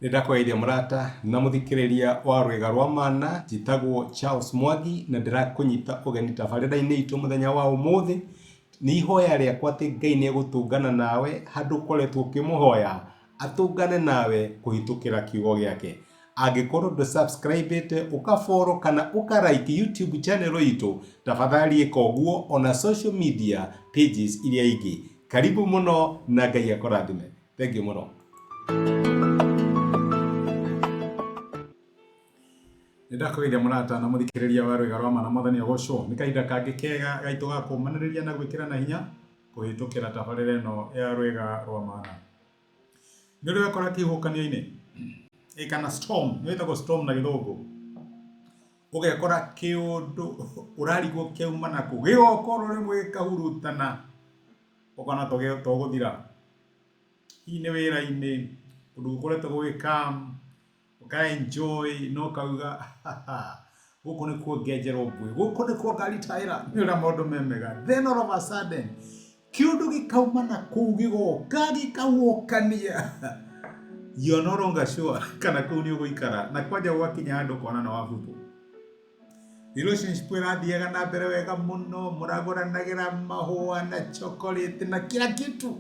Nindakweithia murata na muthikiriria wa rwega rwa mana jitagwo Charles Mwangi na ndirakunyita ugeni tabarira-ini itu muthenya wa umuthi ni ihoya riakwa ati Ngai ni egutungana nawe handu ukoretwo ukimuhoya atungane nawe kuhitukira kiugo giake. Angikorwo ndu subscribe ukafollow kana ukalike YouTube channel itu, tafadhali ika uguo ona social media pages iria ingi. Karibu muno na Ngai akurathime. Thank you muno. Nindakweithia murata na muthikiriria wa rwega rwa mana mwathani agocwo ni kahinda kangi kega gaitu ga kumaniriria na gwikirana hinya kuhitukira tabarira ino ya rwega rwa mana. Ni uri wekora kihukanio-ini kana storm, ni witagwo storm na githungu, ugekora kiundu urarigwo kiuma naku gigokorwo rimwe gikahurutana ukona to guthira. Hii ni wira-ini undu ukoretwo gugikam uka-enjoy no kauga guku ni kuo ngenjerwo ngui, guku ni kuo ngaritaira ni ura maundu memega. Then all of a sudden kiundu gikauma na kuu gigoka gikahuokania you're no longer sure kana kuu ni uguikara na kwaja gwakinya handu ukona na wabutu. Relationship irathiaga na mbere wega muno, muraguranagira mahua na chocolate na kila kitu.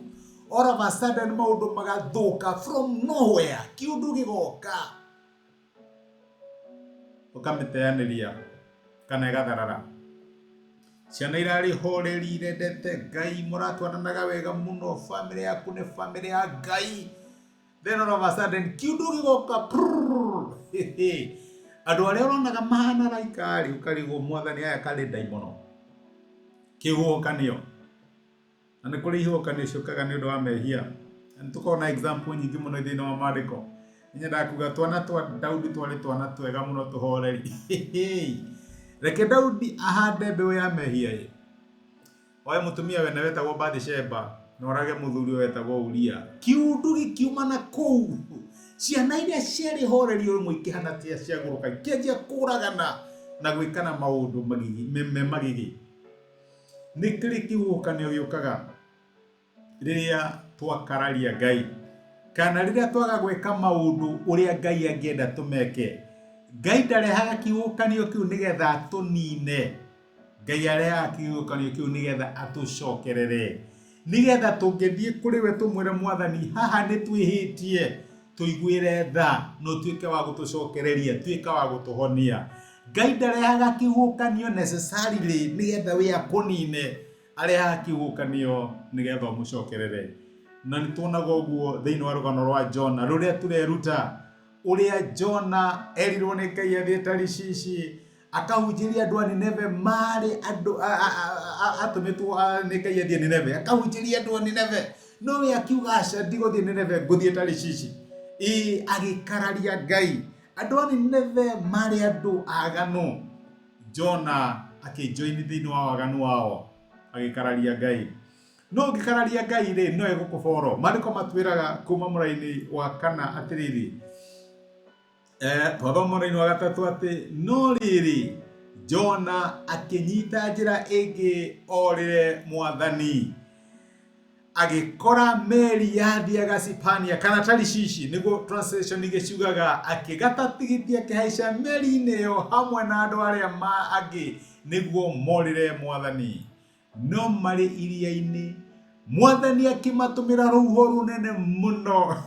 All of a sudden maundu magathuka from nowhere, kiundu gigoka ukamiteaniria kana igatharara. Ciana irari horeri irendete Ngai, muratwaranaga wega muno, family yaku ni family ya Ngai. Then all of a sudden kiundu gigoka andu aria uronaga mahana raikari ukarigwo mwathani aya kari daimono. Kihuokanio na ni kuri ihuokanio ciukaga ni undu wa mehia. Tukona example nyingi muno thiini wa maandiko. Nyenda kuga twana twa Daudi twari twana twega muno tuhoreri. Reke Daudi ahande mbeu ya mehia ye. Oe mutumia we wetagwo Bathsheba na orage muthuri wetagwo Uria. Kiundu gikiuma na kou. Ciana iria ciari horeri rimwe ikihana tia ciaguruka ikianjia kuragana na gwikana maundu magigi. Ni kiri kihuokanio giukaga riria twakararia Ngai kana riria twaga gwika maundu uria Ngai angienda tumeke. Ngai ndarehaga kihuokanio kiu nigetha atunine. Ngai arehaga kihuokanio kiu nigetha atucokerere, nigetha tungithie kuri we tumwire mwathani haha ni twihitie, tuiguire tha no tuike wa gutucokereria, tuike wa gutuhonia. Ngai ndarehaga kihuokanio necessarily nigetha we akunine, arehaga kihuokanio nigetha umucokerere. Na nituonaga uguo thiini wa rugano rwa Jona ruria tureruta uria Jona erirwo ni Ngai athie Tarishishi akahunjiria andu a Nineve mari andu atumitwo ni Ngai athie Nineve, akahunjiria andu a Nineve, no we akiuga aca ndiguthie Nineve nguthie Tarishishi. Agikararia Ngai. Andu a Nineve mari andu aganu, Jona akijoini thiini wa waganu wao agikararia Ngai. No gikararia Ngai ri no egukuboro. Mariko matwiraga kuma muraini wa kana atiriri twatho muraini wa gatatu ati no riri Jona akinyita njira ingi orire mwathani, agikora meri yathiaga Sipania kana Tarishishi niguo translation igiciugaga, akigata tigiti akihaica meri-ini iyo hamwe na andu aria angi niguo morire mwathani. No mari iria-ini mwathani akimatumira ruho runene muno,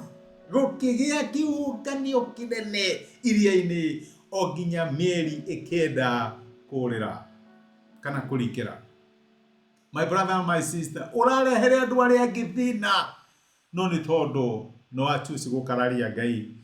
gukigia kihuokanio kinene iria-ini o nginya mieri ikenda kurira kana kurikira. My brother and my sister, urarehere andu aria angi thina no ni tondu no achusi gukararia Ngai.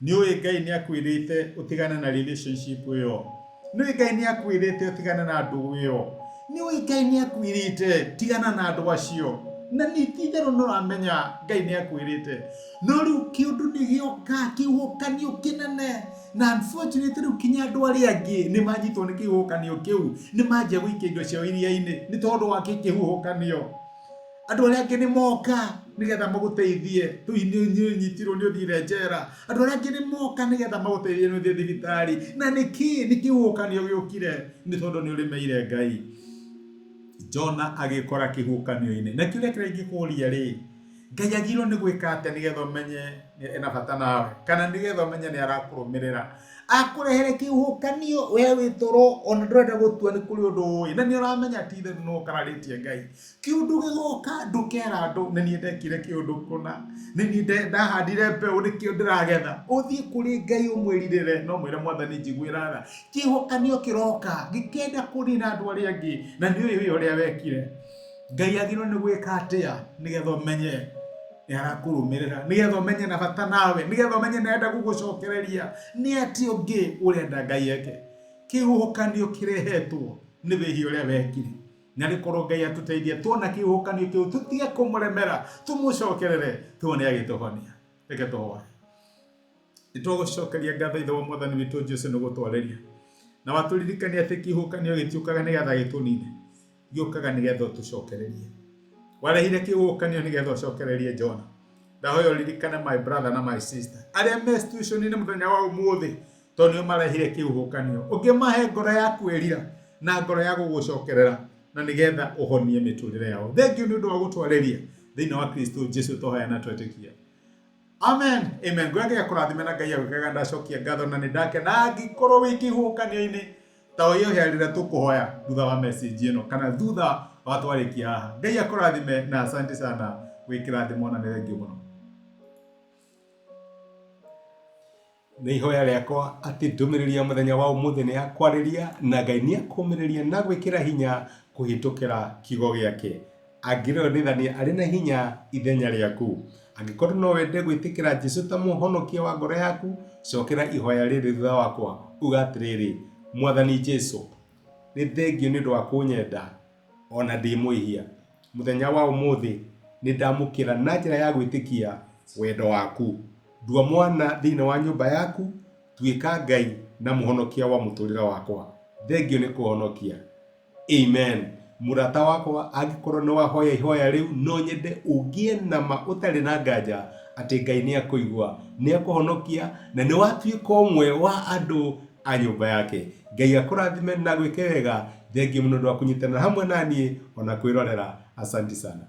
Ni uyi Ngai ni akwirite utigane na relationship iyo, ni uyi Ngai ni akwirite utigane na andu iyo, ni uyi Ngai ni akwirite tigana na andu acio, na ni tithero no amenya Ngai ni akwirite. No riu kiundu ni gioka kihuokanio kinene, na unfortunately riu kinya andu aria angi ni manyitwo ni kihuokanio kiu, ni manjia guikia indo ciao iria-ini ni tondu wa kihuokanio. Andu aria angi ni moka nigetha maguteithie nyitirwo ni uthire njera, andu aria angi ni moka nigetha maguteithie ni uthie thibitari, na ni kihuokanio giukire ni tondu ni urimeire Ngai. Jona agikora kihuokanio-ini na kiuria kiria ingikuria ri Ngai agirwo nĩ gwĩka atĩa nĩgetha ũmenye ena bata nawe, kana nĩgetha ũmenye nĩ arakũrũmĩrĩra. Akũrehere kĩhuhũkanio we wĩtoro ona ndũrenda gũtua nĩ kũrĩ ũndũ ũĩ, na nĩ ũramenya ti itherũ no ũkararĩtie Ngai. Kĩũndũ gĩgoka ndũkera andũ nĩ niĩ ndekire kĩũndũ kũna, nĩ niĩ ndahandire mbeũ nĩkĩo ndĩragetha. Ũthiĩ kũrĩ Ngai ũmwĩrire, no mwĩre Mwathani njiguĩra tha. Kĩhuhũkanio kĩroka gĩkenda kũnina andũ arĩa angĩ, na nĩ ũĩ ũrĩa wekire. Ngai agirwo nĩ gwĩka atĩa nĩgetha ũmenye nĩ arakũrũmĩrĩra, nĩgetha ũmenye na bata nawe, nĩgetha ũmenye nĩ arenda gũgũcokereria. Nĩ atĩ ũngĩ ũrenda Ngai eke. Kĩhuhũkanio kĩrehetwo nĩ wĩhia ũrĩa wekire, na nĩkorwo Ngai atũteithie tuona kĩhuhũkanio kĩu tũtige kũmũremera, tũmũcokerere tuone agĩtũhonia. Reke tũhoe. Nĩtũgũcokeria ngatho Ithe wa Mwathani witũ Jesũ nĩ gũtwarĩria, na watũririkania atĩ kĩhuhũkanio gĩtiũkaga nĩgetha gĩtũnine, gĩũkaga nĩgetha ũtũcokererie. Warehire kĩhuhũkanio nĩgetha ũcokererie Jona. Ndahoya ũririkane my brother na my sister arĩa me situation-inĩ mũthenya wa ũmũthĩ, tondũ nĩo marehire kĩhuhũkanio. Ũngĩmahe ngoro ya kwĩrira na ngoro ya gũgũcokerera, na nĩgetha ũhonie mĩtũrĩre yao. Thengiũ nĩ ũndũ wa gũtwarĩria thĩinĩ wa Kristo Jesũ tũhoya na twetĩkia. Amen. Amen. Ngai akũrathime na Ngai agwĩkaga ndacokia ngatho na nĩ ndakena angĩkorwo wĩ kĩhuhũkanio-inĩ ta ũyũ rĩrĩa tũkũhoya thutha wa message ĩno kana thutha wa twarĩkia haha. Ngai akũrathime na asante sana wĩ kĩrathimo na nĩ thengiũ mũno. Nĩ ihoya rĩakwa atĩ ndũmĩrĩri ya mũthenya wa ũmũthĩ nĩ yakwarĩria na Ngai nĩ akũmĩrĩria na gwĩkĩra hinya kũhĩtũkĩra kiugo gĩake. Angĩrĩonithania arĩ na hinya ithenya rĩaku. Angĩkorwo no wende gwĩtĩkĩra Jesũ ta mũhonokia wa ngoro yaku, cokera ihoya rĩrĩ thutha wakwa uga atĩrĩrĩ: Mwathani Jesũ, nĩ thengiũ nĩ ũndũ wa kũnyenda ona ndĩ mwĩhia. Mũthenya wa ũmũthĩ nĩ ndamũkĩra na njĩra ya gwĩtĩkia wendo waku. Ndua mwana thĩinĩ wa nyũmba yaku, tuĩka Ngai na mũhonokia wa mũtũrĩre wakwa. Thengiũ nĩ kũhonokia. Amen. Mũrata wakwa, angĩkorwo nĩ wahoya ihoya rĩu, no nyende ũgĩe na ma ũtarĩ na nganja atĩ Ngai nĩ akũigua, nĩ akũhonokia na nĩ watuĩka ũmwe wa andũ a nyũmba yake. Ngai akũrathime na gwĩke wega. Thengiũ mũno nĩ wa kũnyitanĩra hamwe naniĩ ona kwĩrorera. Asante sana.